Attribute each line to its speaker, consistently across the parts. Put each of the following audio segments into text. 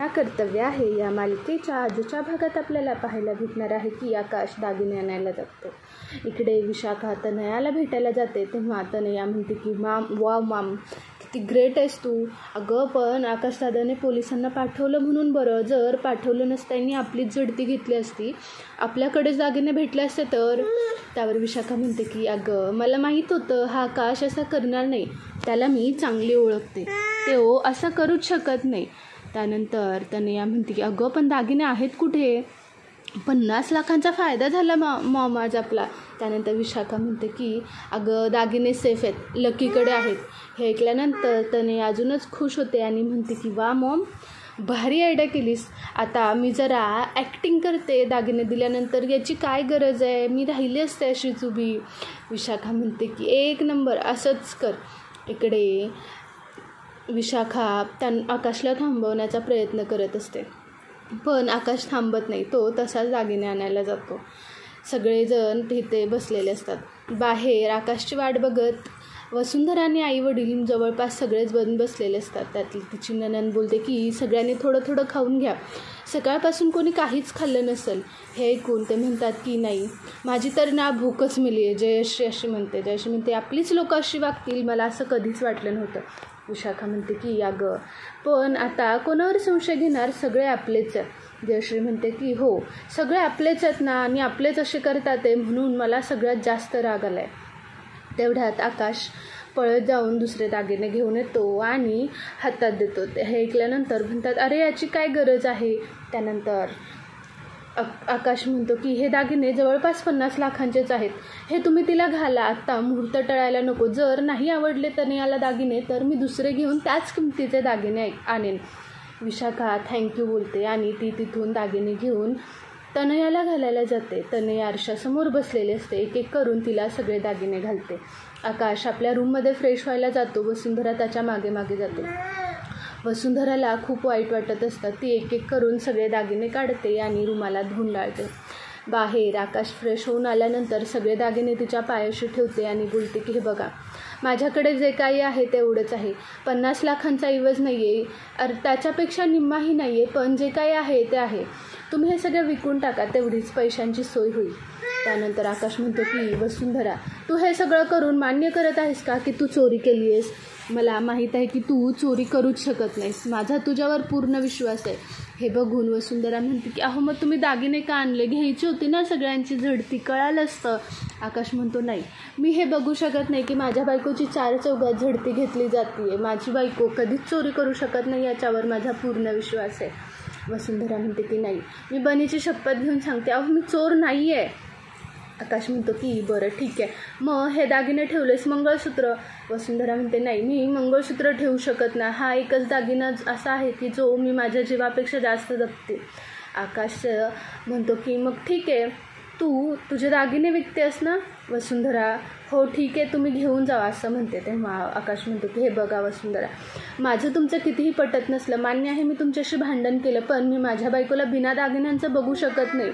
Speaker 1: हा कर्तव्य आहे. या मालिकेच्या आजच्या भागात आपल्याला पाहायला भेटणार आहे की आकाश दागिने आणायला जातो. इकडे विशाखा तनयाला भेटायला जाते तेव्हा तनया म्हणते की माम किती ग्रेट आहेस तू. अगं पण आकाश दादाने पोलिसांना पाठवलं म्हणून बरं, जर पाठवलं नसतानी आपलीच झडती घेतली असती, आपल्याकडेच दागिने भेटले असते तर. त्यावर विशाखा म्हणते की अगं मला माहीत होतं हा आकाश असा करणार नाही, त्याला मी चांगली ओळखते, तो असं करूच शकत नाही. त्यानंतर तनया म्हणते की अगं पण दागिने आहेत कुठे, 50 लाखांचा फायदा झाला माझा आपला. त्यानंतर विशाखा म्हणते की अगं दागिने सेफ आहेत, लकीकडे आहेत. हे ऐकल्यानंतर तनया अजूनच खुश होते आणि म्हणते की वा मॉम, भारी आयडिया केलीस. आता मी जरा ॲक्टिंग करते दागिने दिल्यानंतर, याची काय गरज आहे, मी राहिली असते अशीच उभी. विशाखा म्हणते की 1 नंबर, असंच कर. इकडे विशाखा आकाशला थांबवण्याचा प्रयत्न करत असते पण आकाश थांबत नाही, तो तसाच दागिने आणायला जातो. सगळेजण तिथे बसलेले असतात. बाहेर आकाशची वाट बघत वसुंधरा आणि आई वडील जवळपास सगळेच बसलेले असतात. त्यातली तिची नणंद बोलते की सगळ्यांनी थोडं थोडं खाऊन घ्या, सकाळपासून कोणी काहीच खाल्लं नसेल. हे ऐकून ते म्हणतात की नाही, माझी तर ना भूकच मिली आहे. जयश्री अशी म्हणते आपलीच लोक अशी वागतील, मला असं कधीच वाटलं नव्हतं. विशाखा म्हणते की अगं पण आता कोणावर संशय घेणार, सगळे आपलेच आहे. जयश्री म्हणते की हो, सगळे आपलेच आहेत ना, आणि आपलेच असे करतात आहे म्हणून मला सगळ्यात जास्त राग आला आहे. तेवढ्यात आकाश पळत जाऊन दुसरे दागिने घेऊन येतो आणि हातात देतो. हे ऐकल्यानंतर म्हणतात अरे याची काय गरज आहे. त्यानंतर आकाश म्हणतो की हे दागिने जवळपास 50 लाखांचेच आहेत, हे तुम्ही तिला घाला, आत्ता मुहूर्त टळायला नको. जर नाही आवडले तनयाला दागिने तर मी दुसरे घेऊन त्याच किमतीचे दागिने आणेन. विशाखा थँक्यू बोलते आणि ती तिथून दागिने घेऊन तनयाला घालायला जाते. तनया आरशासमोर बसलेली असते, एक एक करून तिला सगळे दागिने घालते. आकाश आपल्या रूममध्ये फ्रेश व्हायला जातो, वसुंधरा त्याच्या मागे मागे जाते. वसुंधराला खूप वाईट वाटत असतं, ती एक एक करून सगळे दागिने काढते आणि रुमाला धुवून लावते. बाहेर आकाश फ्रेश होऊन आल्यानंतर सगळे दागिने तिच्या पायाशी ठेवते आणि बोलते की हे बघा, माझ्याकडे जे काही आहे तेवढंच आहे, 50 लाखांचा ऐवज नाही आहे, त्याच्यापेक्षा निम्माही नाही आहे, पण जे काही आहे ते आहे, तुम्ही हे सगळं विकून टाका, तेवढीच पैशांची सोय होईल. त्यानंतर आकाश म्हणतो की वसुंधरा, तू हे सगळं करून मान्य करत आहेस का की तू चोरी केली आहेस. मला माहीत आहे की तू चोरी करूच शकत नाहीस, माझा तुझ्यावर पूर्ण विश्वास आहे. हे बघून वसुंधरा म्हणते की अहो मग तुम्ही दागिने का आणले, घ्यायची होती ना सगळ्यांची झडती, कळालं असतं. आकाश म्हणतो नाही, मी हे बघू शकत नाही की माझ्या बायकोची 4 चौघात झडती घेतली जाते, माझी बायको कधीच चोरी करू शकत नाही, याच्यावर माझा पूर्ण विश्वास आहे. वसुंधरा म्हणते की नाही, मी बनीची शपथ घेऊन सांगते, अहो मी चोर नाही आहे. आकाश म्हणतो की बरं ठीक आहे, मग हे दागिने ठेवलेस मंगळसूत्र. वसुंधरा म्हणते नाही, मी मंगळसूत्र ठेवू शकत नाही, हा एकच दागिना असा आहे की जो मी माझ्या जीवापेक्षा जास्त जपते. आकाश म्हणतो की मग ठीक आहे, तू तुझे दागिने विकतेस ना. वसुंधरा हो ठीक आहे, तुम्ही घेऊन जावा असं म्हणते. तेव्हा आकाश म्हणतो की हे बघा वसुंधरा, माझं तुमचं कितीही पटत नसलं, मान्य आहे मी तुमच्याशी भांडण केलं, पण मी माझ्या बायकोला बिना दागिन्यांचं बघू शकत नाही.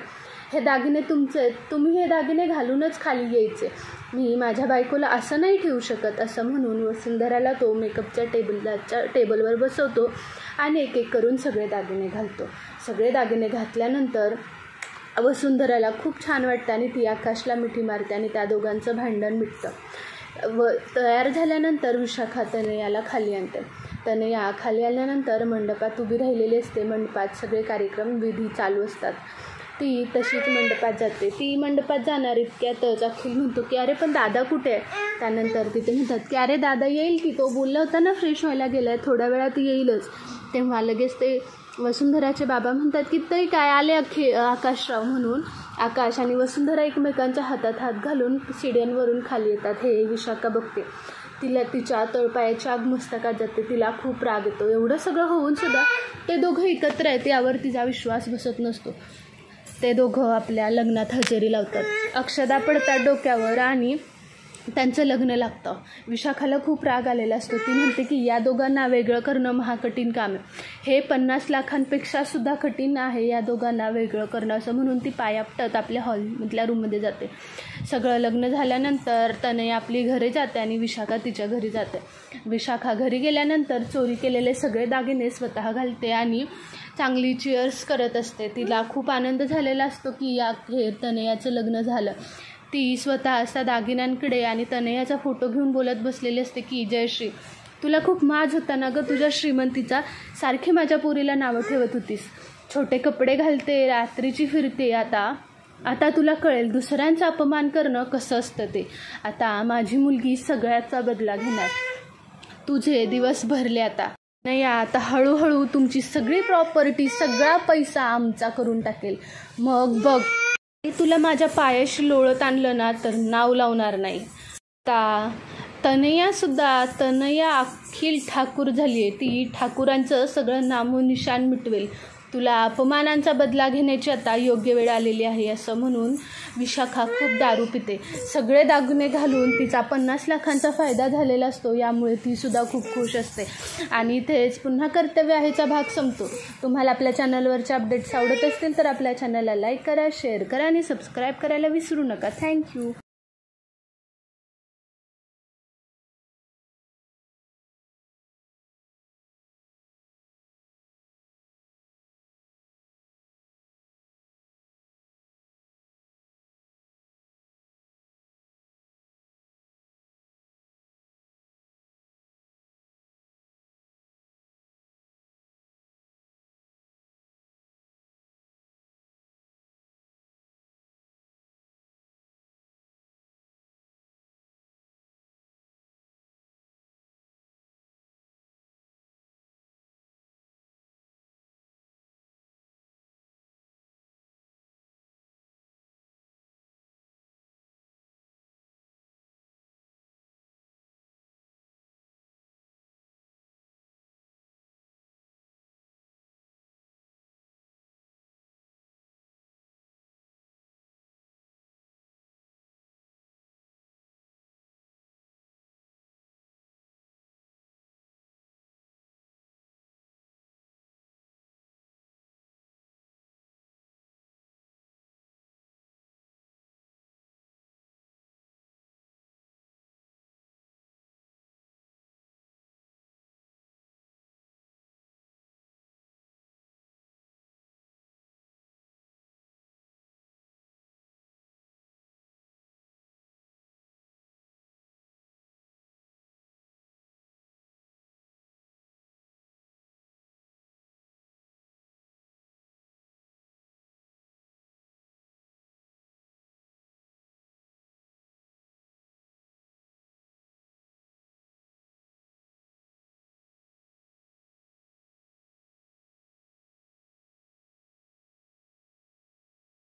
Speaker 1: हे दागिने तुमचे आहेत, तुम्ही हे दागिने घालूनच खाली यायचे, मी माझ्या बायकोला असं नाही ठेवू शकत. असं म्हणून वसुंधराला तो मेकअपच्या टेबलवर बसवतो आणि एक एक करून सगळे दागिने घालतो. सगळे दागिने घातल्यानंतर वसुंधराला खूप छान वाटतं आणि ती आकाशला मिठी मारते आणि त्या दोघांचं भांडण मिटतं. तयार झाल्यानंतर विशाखा तनयाला खाली आणते. तनया खाली आल्यानंतर मंडपात उभी राहिलेली असते. मंडपात सगळे कार्यक्रम विधी चालू असतात. ती तशीच मंडपात जाते. ती मंडपात जाणार इतक्यातच अखिल म्हणतो की अरे पण दादा कुठे आहे. त्यानंतर तिथे म्हणतात की अरे दादा येईल की, तो बोलला होता ना फ्रेश व्हायला गेला आहे, थोड्या वेळात येईलच. तेव्हा लगेच ते वसुंधराचे बाबा म्हणतात की तरी काय आले आकाशराव. म्हणून आकाश आणि वसुंधरा एकमेकांच्या हातात हात घालून शिड्यांवरून खाली येतात. हे विशाखा बघते, तिला तिच्या तळपायाची आग मस्तकात जाते, तिला खूप राग येतो. एवढं सगळं होऊन सुद्धा ते दोघं एकत्र आहेत यावर तिचा विश्वास बसत नसतो. ते दोघं आपल्या लग्नात हजेरी लावतात, अक्षदा पडतात डोक्यावर आणि त्यांचं लग्न लागतं. विशाखाला खूप राग आलेला असतो. ती म्हणते की या दोघांना वेगळं करणं महाकठीण काम आहे, हे 50 लाखांपेक्षा सुद्धा कठीण आहे या दोघांना वेगळं करणं. असं म्हणून ती पायापटत आपल्या हॉलमधल्या रूममध्ये जाते. सगळं लग्न झाल्यानंतर तनया आपली घरी जाते आणि विशाखा तिच्या घरी जाते. विशाखा घरी गेल्यानंतर चोरी केलेले सगळे दागिने स्वतः घालते आणि चांगली चीअर्स करत असते. तिला खूप आनंद झालेला असतो की तनयाचं लग्न झालं. ती स्वतः असा दागिन्यांकडे आणि तनयाचा फोटो घेऊन बोलत बसलेली असते की जयश्री, तुला खूप माज होता ना गं तुझ्या श्रीमंतीचा, सारखी माझ्या पोरीला नावं ठेवत होतीस. छोटे कपडे घालते, रात्रीची फिरते. आता तुला कळेल दुसऱ्यांचा अपमान करणं कसं असतं ते. आता माझी मुलगी सगळ्याचा बदला घेणार. तुझे दिवस भरले आता. नाही, आता हळूहळू तुमची सगळी प्रॉपर्टी, सगळा पैसा आमचा करून टाकेल. मग बघ, तुला माझ्या पायाशी लोळत आणलं ना तर नाव लावणार नाही. तनया अखिल ठाकूर झाली आहे. ती ठाकूरांचं सगळं नामोनिशान मिटवेल. तुला अपमानांचा बदला घेण्याची आता योग्य वेळ आलेली आहे. असं म्हणून विशाखा खूप दारू पिते. सगळे दागिने घालून तिचा 50 लाखांचा फायदा झालेला असतो. यामुळे तीसुद्धा खूप खुश असते. आणि इथेच पुन्हा कर्तव्य आहेचा भाग संपतो. तुम्हाला आपल्या चॅनलवरचे अपडेट्स आवडत असतील तर आपल्या चॅनलला लाईक करा, शेअर करा आणि सबस्क्राईब करायला विसरू नका. थँक्यू.